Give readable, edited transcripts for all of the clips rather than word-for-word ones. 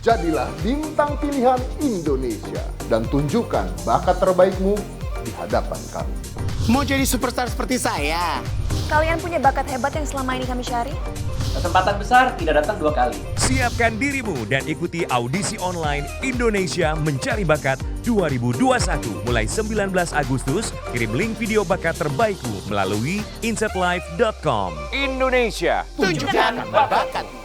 Jadilah bintang pilihan Indonesia dan tunjukkan bakat terbaikmu di hadapan kami. Mau jadi superstar seperti saya? Kalian punya bakat hebat yang selama ini kami cari? Kesempatan besar tidak datang 2 kali. Siapkan dirimu dan ikuti audisi online Indonesia Mencari Bakat 2021 mulai 19 Agustus. Kirim link video bakat terbaikmu melalui insetlife.com. Indonesia, Tunjukkan bakatmu.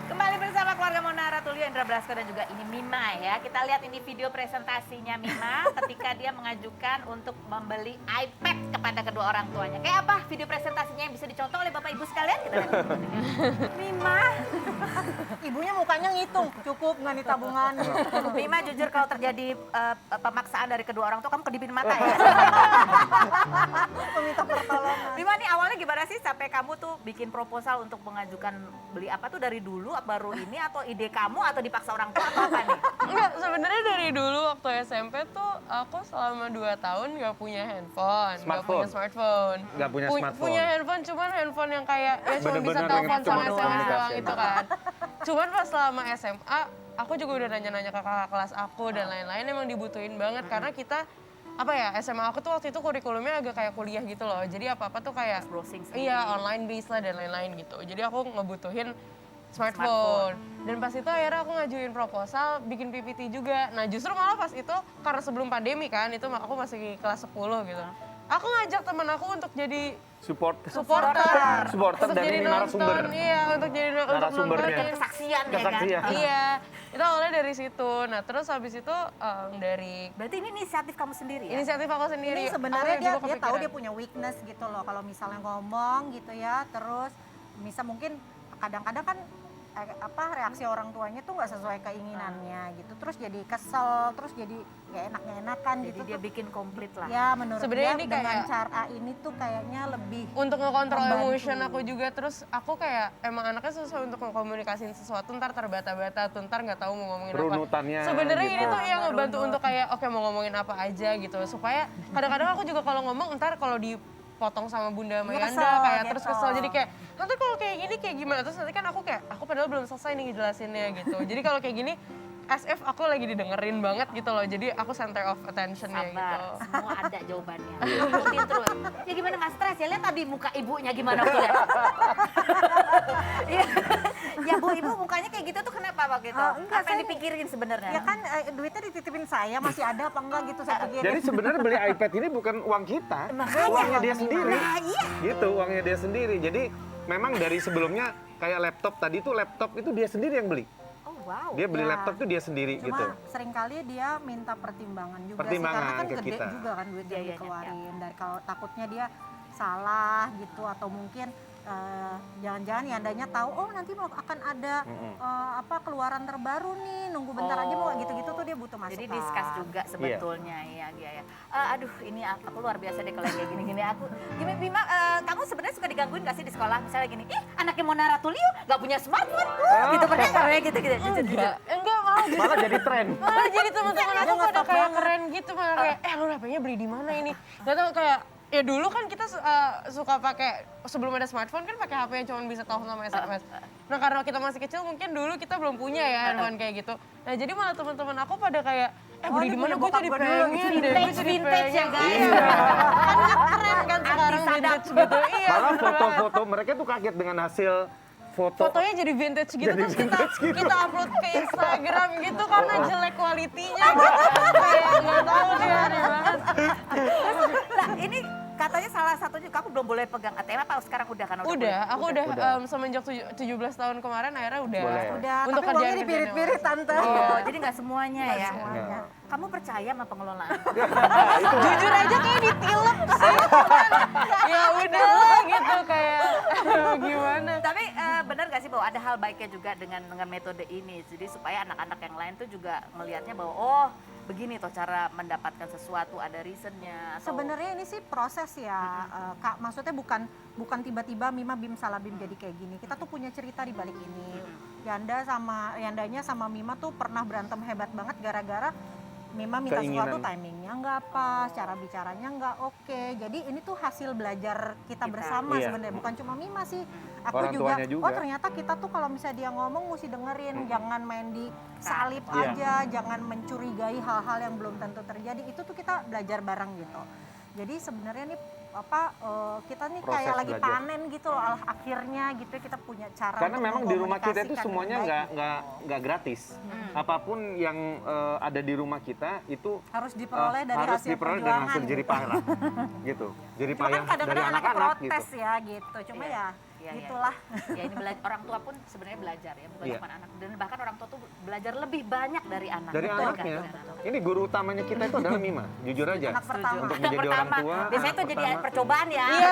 Kembali bersama keluarga Monara, Tulio, Indra Brasko dan juga ini Mima ya. Kita lihat ini video presentasinya Mima ketika dia mengajukan untuk membeli iPad kepada kedua orang tuanya. Kayak apa video presentasinya yang bisa dicontoh oleh Bapak Ibu sekalian? Kita lihat. Mima. Ibunya mukanya ngitung, cukup nggak nih tabungan. Mima jujur kalau terjadi pemaksaan dari kedua orang tua, kamu kedipin mata ya? Meminta pertolongan. Mima nih awalnya gimana sih sampai kamu tuh bikin proposal untuk mengajukan beli apa tuh dari dulu baru ini atau ide kamu atau dipaksa orang tua atau apa nih? Enggak, sebenarnya dari dulu waktu SMP tuh aku selama 2 tahun nggak punya handphone, nggak punya smartphone. Nggak punya smartphone. Punya handphone, cuman handphone yang kayak ya cuma bisa Bener-bener telepon cuma sama SMS doang komunikasi. gitu kan. Cuman pas selama SMA, aku juga udah nanya-nanya ke kakak kelas aku dan lain-lain, emang dibutuhin banget karena kita apa ya, SMA aku tuh waktu itu kurikulumnya agak kayak kuliah gitu loh. Jadi apa-apa tuh kayak Browsing sendiri. iya, online based lah dan lain-lain gitu. Jadi aku ngebutuhin smartphone. Dan pas itu akhirnya aku ngajuin proposal, bikin PPT juga. Nah justru malah pas itu, karena sebelum pandemi kan, itu aku masih kelas 10 gitu. Aku ngajak temen aku untuk jadi supporter Supporter untuk dari jadi narasumber. nonton, iya, untuk jadi untuk Narasumbernya. nonton. Kesaksian ya kan? Kesaksian. Iya, itu awalnya dari situ. Nah terus habis itu dari Berarti ini inisiatif kamu sendiri ya? inisiatif aku sendiri. Ini sebenarnya aku dia juga tahu kepikiran. dia punya weakness gitu loh. Kalau misalnya ngomong gitu ya, terus bisa mungkin kadang-kadang kan reaksi orang tuanya tuh nggak sesuai keinginannya gitu. Terus jadi kesel, terus jadi nggak enak-enakan Jadi gitu. dia bikin komplit lah. Ya menurut Sebenarnya dia ini dengan kayak- cara ini tuh kayaknya lebih Untuk ngekontrol membantu. emotion aku juga, terus aku kayak emang anaknya susah untuk mengkomunikasiin sesuatu, ntar terbata-bata, ntar nggak tahu mau ngomongin apa. Runutannya Sebenarnya gitu. ini tuh yang ngebantu untuk kayak oke mau ngomongin apa aja gitu, supaya kadang-kadang aku juga kalau ngomong ntar kalau dipotong sama Bunda sama Iya, Yanda kesel kayak gitu. terus kesel, jadi kayak nanti kalau kayak gini kayak gimana, terus nanti kan aku padahal belum selesai nih ngejelasinnya gitu. Jadi kalau kayak gini as if aku lagi didengerin banget gitu loh, jadi aku center of attention-nya gitu. Sabar, semua ada jawabannya. Ikutin terus. Ya gimana nggak stres ya? Lihat tadi muka ibunya gimana tuh ya. Iya. Ya Bu, Ibu mukanya kayak gitu tuh kenapa waktu itu? Enggak, Apa yang saya- dipikirin sebenarnya? ya kan duitnya dititipin saya, masih ada apa enggak gitu saya pikirin. Jadi sebenarnya beli iPad ini bukan uang kita, Makanya. uangnya dia sendiri. Nah, iya. Gitu, uangnya dia sendiri. Jadi memang dari sebelumnya kayak laptop tadi tuh laptop itu dia sendiri yang beli. Oh wow. Dia beli Ya. laptop tuh dia sendiri Cuma gitu. seringkali dia minta pertimbangan juga Pertimbangan sih, karena kan ke gede kita. juga kan duit yang Biayanya, dikeluarin. Dan kalau takutnya dia salah gitu atau mungkin jangan-jangan Yandanya tahu oh nanti mau akan ada keluaran terbaru nih, nunggu bentar aja mau gitu-gitu tuh dia butuh masukan. Jadi discuss juga sebetulnya, iya. Aduh, ini aku luar biasa deh kalau kayak gini-gini. Bima, kamu sebenarnya suka digangguin gak sih di sekolah? Misalnya gini, anaknya Monara Tulio gak punya smartphone, gitu pernah kayak gitu. Enggak, Malah jadi tren. malah jadi teman-teman Dia aku pada nge-stop kayak banget. keren gitu, malah kayak lu HP-nya beli di mana ini? Gak tau kayak ya dulu kan kita suka pakai sebelum ada smartphone kan pakai HP yang cuma bisa telepon sama SMS. Nah karena kita masih kecil mungkin dulu kita belum punya ya handphone kayak gitu. Nah jadi malah teman-teman aku pada kayak beli di mana gue jadi pengen deh, gue jadi Vintage ya, pengen. guys. Iya. Kan keren kan sekarang vintage gitu. Iya. Malah bener banget. foto-foto mereka tuh kaget dengan hasil foto. Fotonya jadi vintage gitu, Jadi terus vintage gitu. kita upload ke Instagram gitu karena jelek kualitinya gitu. Kayak nggak tahu deh, aneh banget. Nah, ini katanya salah satunya kamu belum boleh pegang ATM apa sekarang udah kan? Udah, aku udah semenjak 17 tahun kemarin akhirnya udah. Boleh. Udah, Untuk tapi uangnya kerjaan dipirit-pirit tante. Oh, jadi nggak semuanya ya? Semuanya. Kamu percaya sama pengelolaan? Jujur aja kayak ditilep sih, cuman ya udahlah gitu kayak gimana. Tapi benar gak sih bahwa ada hal baiknya juga dengan metode ini? Jadi supaya anak-anak yang lain tuh juga melihatnya bahwa oh begini toh cara mendapatkan sesuatu, ada reasonnya. Sebenarnya ini sih proses ya, Kak. Maksudnya bukan tiba-tiba Mima Bim Salabim jadi kayak gini. Kita tuh punya cerita di balik ini. Yandanya sama Mima tuh pernah berantem hebat banget gara-gara Mima minta sesuatu, Keinginan. timingnya nggak pas, cara bicaranya nggak oke. Jadi ini tuh hasil belajar kita bersama Iya. sebenarnya, bukan cuma Mima sih. Aku Orang juga, tuanya juga. oh ternyata kita tuh kalau misalnya dia ngomong mesti dengerin, jangan main di salib Iya. aja, jangan mencurigai hal-hal yang belum tentu terjadi. Itu tuh kita belajar bareng gitu. Jadi sebenarnya nih kita nih Proses kayak lagi belajar. panen gitu loh, akhirnya gitu kita punya cara Karena untuk memang di rumah kita itu mengkomunikasikan semuanya dengan baik. nggak gratis. Apapun yang ada di rumah kita itu Harus diperoleh dari harus hasil diperoleh dari perjuangan hasil gitu. jerih payah gitu. Jerih Cuma kan payah dari kadang-kadang anaknya anak-anak protes gitu. ya gitu. Cuma Iya. ya Iya, iya. gitulah. Ya ini orang tua pun sebenarnya belajar ya, bukan Iya. cuma anak. Dan bahkan orang tua tuh belajar lebih banyak dari anak. Dari Betul, anaknya. kan? Betul. Ini guru utamanya kita itu adalah Mima, jujur aja. Anak pertama. Untuk Yang menjadi orang pertama, tua. biasanya anak tuh jadi pertama. percobaan ya. Iya,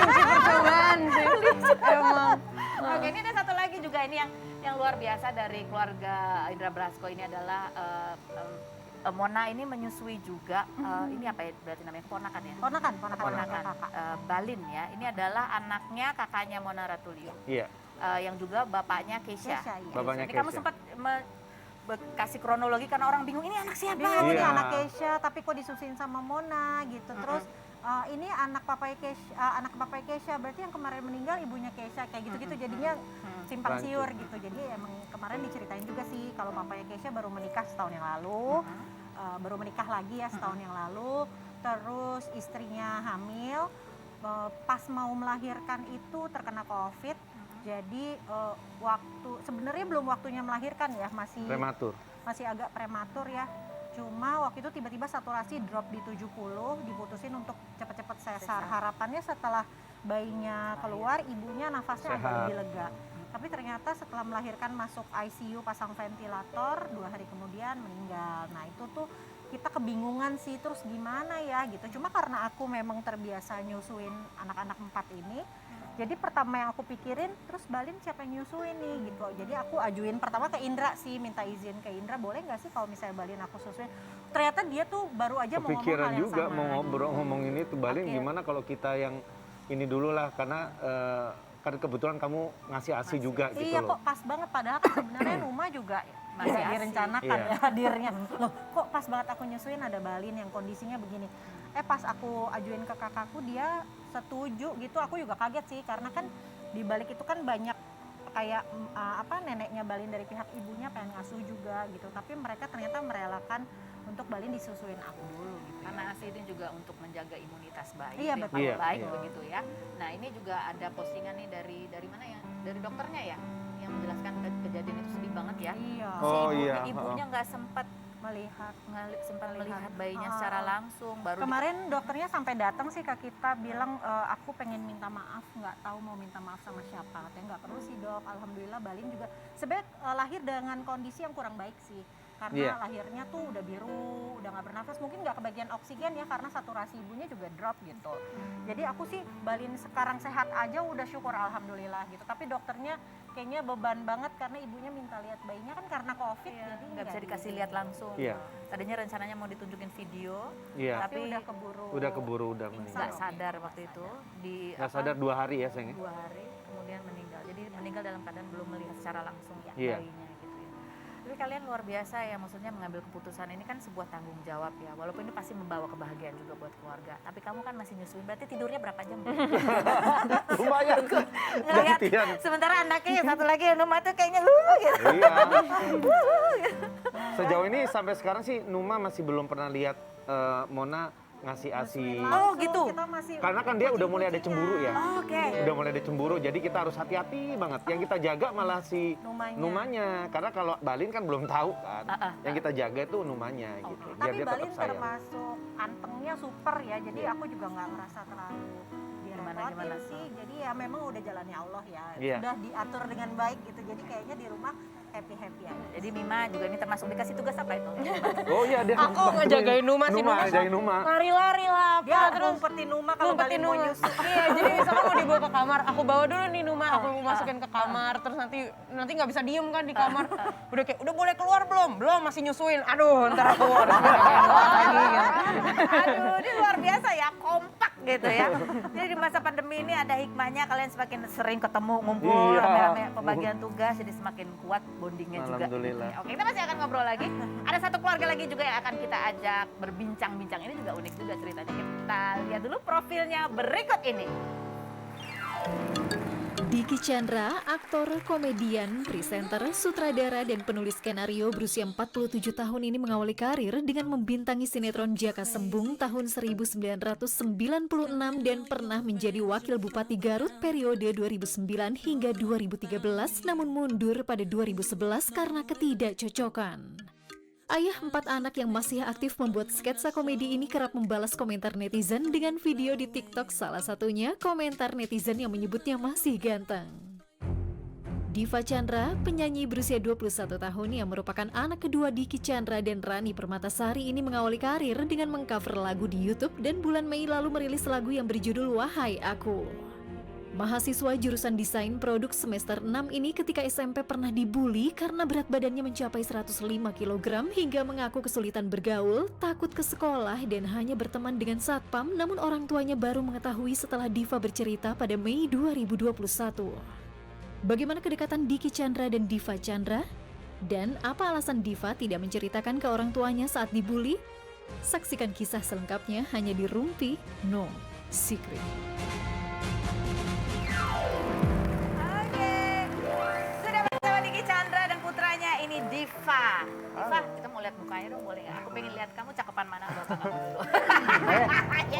kunci percobaan sih. Emang. Oke, ini ada satu lagi juga ini yang luar biasa dari keluarga Indra Brasko ini adalah Mona ini menyusui juga. Ini apa ya berarti namanya, keponakan ya? Ponakan Keponakan Balin ya. Ini adalah anaknya kakaknya Mona Ratulio. Iya. Yang juga bapaknya Keisha. Keisha, iya. Bapaknya Ini kamu Keisha. sempat kasih kronologi karena orang bingung ini anak siapa? Bingung Iya. nih anak Keisha, tapi kok disusuin sama Mona gitu. Terus ini anak papanya Keisha, berarti yang kemarin meninggal ibunya Keisha, kayak gitu-gitu jadinya simpang siur gitu. Jadi emang kemarin diceritain juga sih kalau papanya Keisha baru menikah setahun yang lalu, baru menikah lagi ya setahun yang lalu. Terus istrinya hamil, pas mau melahirkan itu terkena COVID. Jadi sebenarnya belum waktunya melahirkan ya, masih agak prematur ya. Cuma waktu itu tiba-tiba saturasi drop di 70, diputusin untuk cepet-cepet sesar. Harapannya setelah bayinya keluar, ibunya nafasnya agak Sehat. lebih lega. Tapi ternyata setelah melahirkan masuk ICU, pasang ventilator, 2 hari kemudian meninggal. Nah itu tuh kita kebingungan sih, terus gimana ya gitu. Cuma karena aku memang terbiasa nyusuin anak-anak 4 ini, jadi pertama yang aku pikirin, terus Balin siapa yang nyusuin nih gitu. Jadi aku ajuin pertama ke Indra sih, minta izin ke Indra, boleh nggak sih kalau misalnya Balin aku susuin. Ternyata dia tuh baru aja mau ngomong Kepikiran hal yang juga sama. mau ngomong ini tuh Balin, Akhir. gimana kalau kita yang ini dulu lah, karena kan kebetulan kamu ngasih ASI juga gitu Iya loh. kok pas banget, padahal kan sebenarnya Numa juga Masih masih ASI. direncanakan Iya. ya hadirnya. Loh kok pas banget aku nyusuin ada Balin yang kondisinya begini. Pas aku ajuin ke kakakku dia setuju gitu, aku juga kaget sih karena kan di balik itu kan banyak kayak neneknya Balin dari pihak ibunya pengen ngasuh juga gitu, tapi mereka ternyata merelakan untuk Balin disusuin aku dulu gitu. Karena ASI ini juga untuk menjaga imunitas bayi. Iya, itu yang betul. paling Iya, baik iya. begitu ya. Nah ini juga ada postingan nih dari mana ya? Dari dokternya ya, yang menjelaskan kejadian itu sedih banget ya. Iya. Oh, iya. Ibunya nggak sempat melihat melihat bayinya secara langsung, baru kemarin dokternya sampai datang sih ke kita bilang aku pengen minta maaf, nggak tahu mau minta maaf sama siapa. Katanya nggak perlu sih dok, alhamdulillah Balin juga sebenarnya lahir dengan kondisi yang kurang baik sih karena Iya. lahirnya tuh udah biru, udah nggak bernafas, mungkin nggak kebagian oksigen ya karena saturasi ibunya juga drop gitu. Jadi aku sih Balin sekarang sehat aja udah syukur alhamdulillah gitu, tapi dokternya kayaknya beban banget karena ibunya minta lihat bayinya kan karena COVID, jadi nggak bisa dikasih lihat langsung. Iya. Tadinya rencananya mau ditunjukin video, Iya. tapi udah keburu. Udah meninggal. nggak sadar waktu itu di Nggak sadar 2 hari ya sayangnya. 2 hari kemudian meninggal. Jadi meninggal dalam keadaan belum melihat secara langsung Iya. bayinya gitu ya. Tapi kalian luar biasa ya, maksudnya mengambil keputusan ini kan sebuah tanggung jawab ya. Walaupun ini pasti membawa kebahagiaan juga buat keluarga. Tapi kamu kan masih nyusuin, berarti tidurnya berapa jam? Lumayan. Ngeliat, Gantian. sementara anaknya yang satu lagi yang Numa tuh kayaknya lu gitu. Iya. Sejauh ini sampai sekarang sih Numa masih belum pernah lihat Mona ngasih ASI. Oh, gitu? Kita masih Karena kan dia udah mulai ada cemburu ya. Oke. Udah mulai ada cemburu, jadi kita harus hati-hati banget. Yang kita jaga malah si Numanya. Numanya. Karena kalau Balin kan belum tahu kan. Yang kita jaga itu Numanya gitu. Biar Tapi dia Balin tetap sayang. termasuk antengnya super ya, jadi aku juga nggak ngerasa terlalu Gimana direpotin sih. Jadi ya memang udah jalannya Allah ya, Iya. sudah diatur dengan baik gitu. Jadi kayaknya di rumah happy aja. Jadi Mima juga ini termasuk dikasih tugas apa itu? Oh iya dia. Aku ngejagain Numa sih, Numa ngejagain Numa. lari-lari lah apa, Dia terus ngumpetin Numa kalau ngumpetin Balin mau Numa. nyusu. Iya, jadi misalkan mau dibawa ke kamar, aku bawa dulu nih Numa, aku masukin ke kamar, terus nanti nggak bisa diem kan di kamar. Udah kayak, udah boleh keluar belum? Belum, masih nyusuin. Aduh, ntar aku harus ngejagain Numa lagi gitu. Aduh, ini luar biasa ya, kompak gitu ya. Jadi di masa pandemi ini ada hikmahnya, kalian semakin sering ketemu, ngumpul, rame-rame pembagian tugas, jadi semakin kuat bondingnya juga. Alhamdulillah. Oke, kita masih akan ngobrol lagi. Ada satu keluarga lagi juga yang akan kita ajak berbincang-bincang. Ini juga unik juga ceritanya. Kita lihat dulu profilnya berikut ini. Dicky Chandra, aktor, komedian, presenter, sutradara, dan penulis skenario berusia 47 tahun ini mengawali karir dengan membintangi sinetron Jaka Sembung tahun 1996 dan pernah menjadi wakil Bupati Garut periode 2009 hingga 2013 namun mundur pada 2011 karena ketidakcocokan. Ayah 4 anak yang masih aktif membuat sketsa komedi ini kerap membalas komentar netizen dengan video di TikTok, salah satunya komentar netizen yang menyebutnya masih ganteng. Diva Chandra, penyanyi berusia 21 tahun yang merupakan anak kedua Dicky Chandra dan Rani Permatasari ini mengawali karir dengan mengcover lagu di YouTube dan bulan Mei lalu merilis lagu yang berjudul Wahai Aku. Mahasiswa jurusan desain produk semester 6 ini ketika SMP pernah dibully karena berat badannya mencapai 105 kg hingga mengaku kesulitan bergaul, takut ke sekolah dan hanya berteman dengan satpam, namun orang tuanya baru mengetahui setelah Diva bercerita pada Mei 2021. Bagaimana kedekatan Dicky Chandra dan Diva Chandra? Dan apa alasan Diva tidak menceritakan ke orang tuanya saat dibully? Saksikan kisah selengkapnya hanya di Rumpi No Secret. Ini Diva. Diva, kita mau lihat mukanya dong, boleh nggak? Aku pengen lihat kamu cakepan mana, bapak kamu dulu.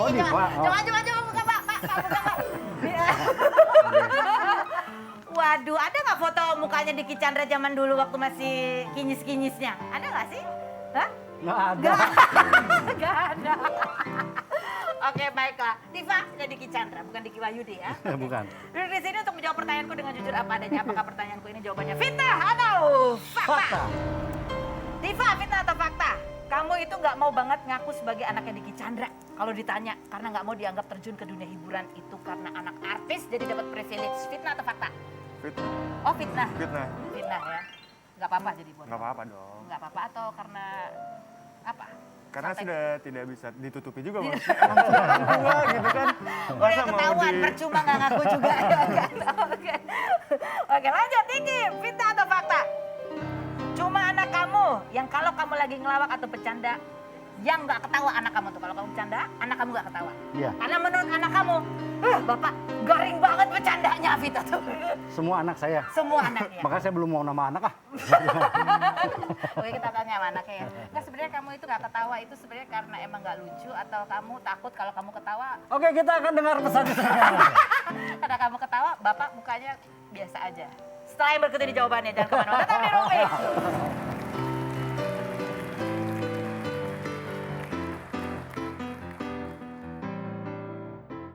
Oh, Diva. Coba buka pak, buka pak. Waduh, ada nggak foto mukanya Dicky Chandra zaman dulu waktu masih kinyis-kinyisnya? Ada nggak sih? Hah? Nggak ada. Nggak ada. Oke, baiklah. Diva, sudah Dicky Chandra, bukan Dicky Wahyudi ya? Bukan. Duduk di sini untuk menjawab pertanyaanku dengan jujur apa adanya. Apakah pertanyaanku ini jawabannya fitnah atau fakta? Diva, fitnah atau fakta? Kamu itu nggak mau banget ngaku sebagai anaknya Dicky Chandra. Kalau ditanya, karena nggak mau dianggap terjun ke dunia hiburan itu karena anak artis jadi dapat privilege. Fitnah atau fakta? Fitnah. Oh, fitnah. Fitnah. Fitnah ya. Nggak apa-apa jadi buat. Nggak apa-apa dong. Nggak apa-apa atau karena apa? Karena Sampai- sudah tidak bisa ditutupi juga maksudnya. Orang tua gitu kan. Udah Masa mau ketahuan, di... percuma nggak ngaku juga. Oke. Oke, lanjut Dicky. Fitnah atau fakta? Cuma anak kamu yang kalau kamu lagi ngelawak atau bercanda, yang nggak ketawa anak kamu tuh. Kalau kamu bercanda, anak kamu nggak ketawa. Iya. Karena menurut anak kamu, bapak garing banget bercandanya Vita tuh. Semua anak saya. Semua anaknya. Makanya saya belum mau nama anak ah. Oke, kita tanya sama anaknya ya. Nggak, sebenarnya kamu itu nggak ketawa itu sebenarnya karena emang nggak lucu atau kamu takut kalau kamu ketawa? Oke, kita akan dengar pesan saya. Karena kamu ketawa, bapak mukanya biasa aja. Setelah yang berikut ini jawabannya, jangan kemana-mana. Tetap di Rumpi.